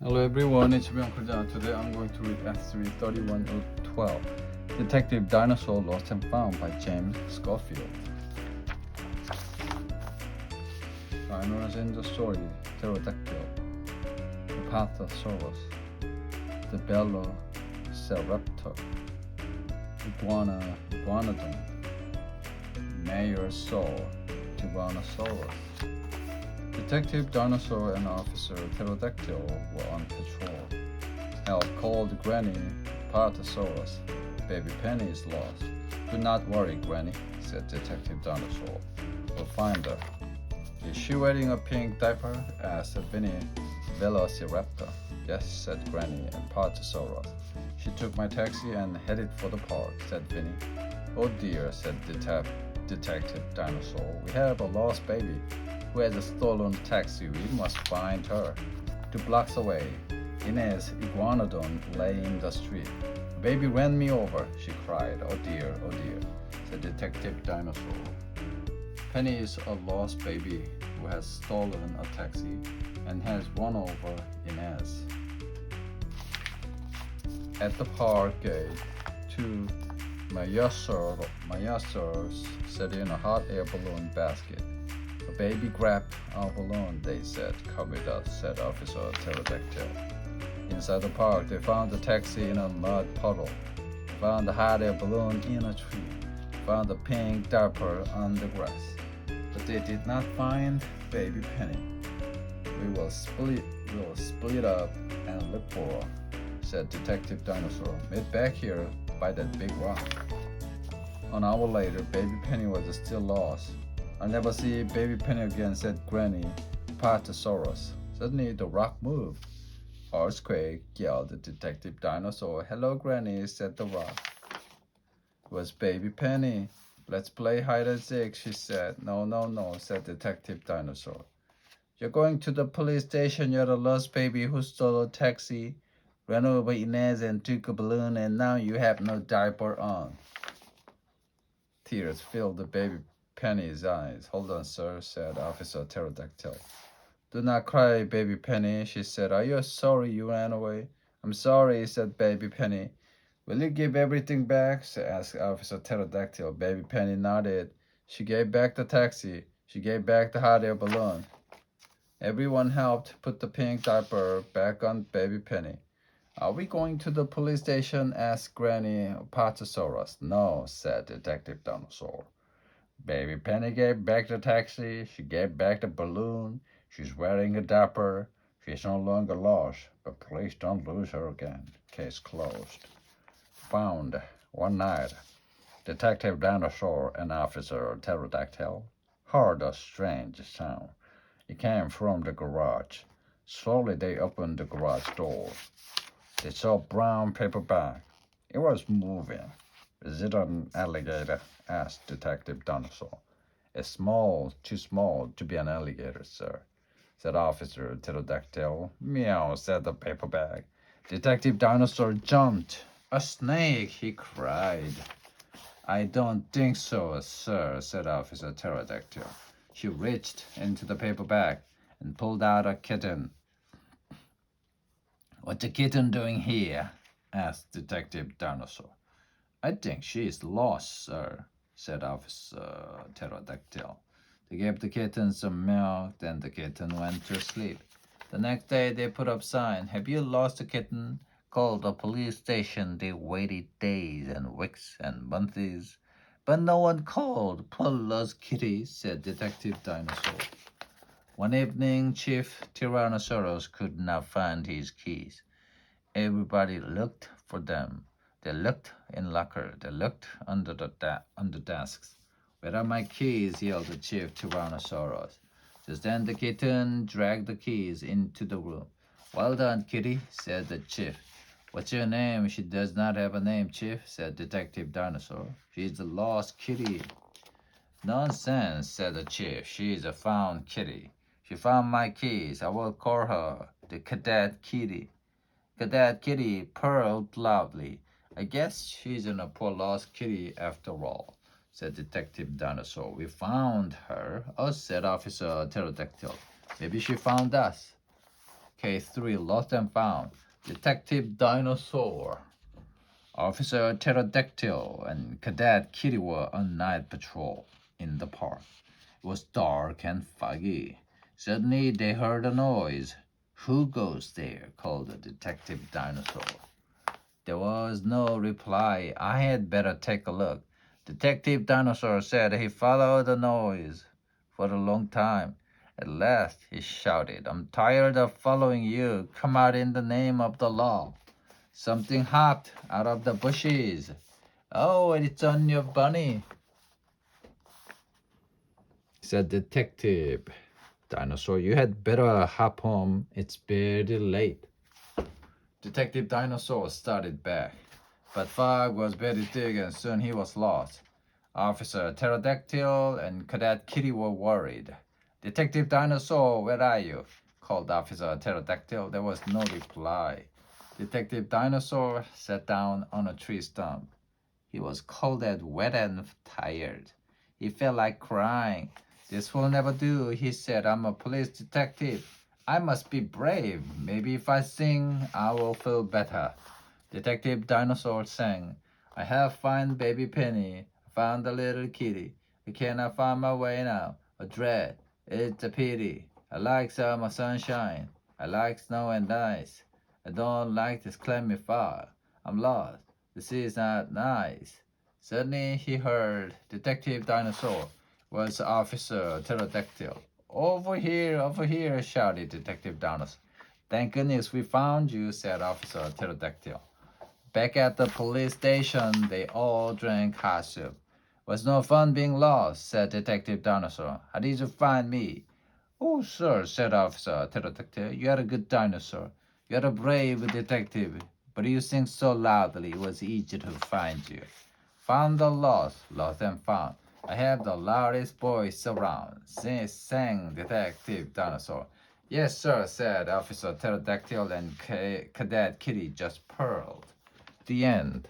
Hello everyone, it's me Uncle John. Today I'm going to read S33112, Detective Dinosaur Lost and Found by James Schofield. Dinosaurs in the story: Pterodactyl, Apatosaurus, the Velociraptor, Iguanodon, Mayor Saw, Tyrannosaurus. Detective Dinosaur and Officer Pterodactyl were on patrol. Hal called Granny Apatosaurus. Baby Penny is lost. Do not worry, Granny, said Detective Dinosaur. We'll find her. Is she wearing a pink diaper? Asked Vinny Velociraptor. Yes, said Granny Apatosaurus. She took my taxi and headed for the park, said Vinny. Oh dear, said Detective Dinosaur. We have a lost baby who has a stolen taxi. We must find her. 2 blocks away, Inez Iguanodon lay in the street. Baby ran me over, she cried. Oh dear, said Detective Dinosaur. Penny is a lost baby who has stolen a taxi and has run over Inez. At the park gate, 2 Mayasurs sat in a hot air balloon basket. A baby grabbed our balloon, they said. Come with us, said Officer Pterodactyl. Inside the park, they found the taxi in a mud puddle, found the hot air balloon in a tree, found a pink diaper on the grass. But they did not find baby Penny. We will split up and look for her, said Detective Dinosaur. Meet back here by that big rock. An hour later, baby Penny was still lost. I'll never see baby Penny again, said Granny Apatosaurus. Suddenly, the rock moved. Earthquake, yelled Detective Dinosaur. Hello, Granny, said the rock. It was baby Penny. Let's play hide and seek, she said. No, said Detective Dinosaur. You're going to the police station. You're the lost baby who stole a taxi, ran over Inez and took a balloon, and now you have no diaper on. Tears filled the baby Penny's eyes. Hold on, sir, said Officer Pterodactyl. Do not cry, baby Penny, she said. Are you sorry you ran away? I'm sorry, said baby Penny. Will you give everything back? Asked Officer Pterodactyl. Baby Penny nodded. She gave back the taxi. She gave back the hot air balloon. Everyone helped put the pink diaper back on baby Penny. Are we going to the police station? Asked Granny Apatosaurus. No, said Detective Dinosaur. Baby Penny gave back the taxi. She gave back the balloon. She's wearing a diaper. She's no longer lost, but please don't lose her again. Case closed. Found one night. Detective Dinosaur and Officer Pterodactyl heard a strange sound. It came from the garage. Slowly they opened the garage door. They saw a brown paper bag. It was moving. Is it an alligator? Asked Detective Dinosaur. It's small, too small to be an alligator, sir, said Officer Pterodactyl. Meow, said the paper bag. Detective Dinosaur jumped. A snake, he cried. I don't think so, sir, said Officer Pterodactyl. She reached into the paper bag and pulled out a kitten. What's the kitten doing here? Asked Detective Dinosaur. I think she is lost, sir, said Officer Pterodactyl. They gave the kitten some milk, then the kitten went to sleep. The next day they put up sign, have you lost the kitten? Called the police station. They waited days and weeks and months, but no one called. Poor lost kitty, said Detective Dinosaur. One evening, Chief Tyrannosaurus could not find his keys. Everybody looked for them. They looked in locker. They looked under desks. Where are my keys? Yelled the chief Tyrannosaurus. Just then the kitten dragged the keys into the room. Well done, kitty, said the chief. What's your name? She does not have a name, chief, said Detective Dinosaur. She's the lost kitty. Nonsense, said the chief. She is a found kitty. She found my keys. I will call her the Cadet Kitty. Cadet Kitty purred loudly. I guess she's a poor lost kitty after all, said Detective Dinosaur. We found her, said Officer Pterodactyl. Maybe she found us. Case 3, Lost and Found. Detective Dinosaur, Officer Pterodactyl, and Cadet Kitty were on night patrol in the park. It was dark and foggy. Suddenly they heard a noise. "Who goes there?" called the Detective Dinosaur. There was no reply. "I had better take a look." Detective Dinosaur said he followed the noise for a long time. At last he shouted, "I'm tired of following you. Come out in the name of the law." Something hopped out of the bushes. "Oh, it's on your bunny," said Detective Dinosaur. "You had better hop home. It's very late." Detective Dinosaur started back, but fog was very thick and soon he was lost. Officer Pterodactyl and Cadet Kitty were worried. "Detective Dinosaur, where are you?" called Officer Pterodactyl. There was no reply. Detective Dinosaur sat down on a tree stump. He was cold and wet and tired. He felt like crying. "This will never do," he said. "I'm a police detective. I must be brave. Maybe if I sing, I will feel better." Detective Dinosaur sang, "I have found baby Penny. I found the little kitty. I cannot find my way now. A dread, it's a pity. I like summer sunshine. I like snow and ice. I don't like this clammy fog. I'm lost. This is not nice." Suddenly he heard Detective Dinosaur was Officer Pterodactyl. Over here," shouted Detective Dinosaur. "Thank goodness we found you," said Officer Pterodactyl. Back at the police station, they all drank hot soup. "Was no fun being lost," said Detective Dinosaur. "How did you find me?" "Oh, sir," said Officer Pterodactyl, "you are a good dinosaur. You are a brave detective, but you sing so loudly it was easy to find you." "Found the lost, lost and found. I have the loudest voice around," sang Detective Dinosaur. "Yes, sir," said Officer Pterodactyl, and Cadet Kitty just purred. The end.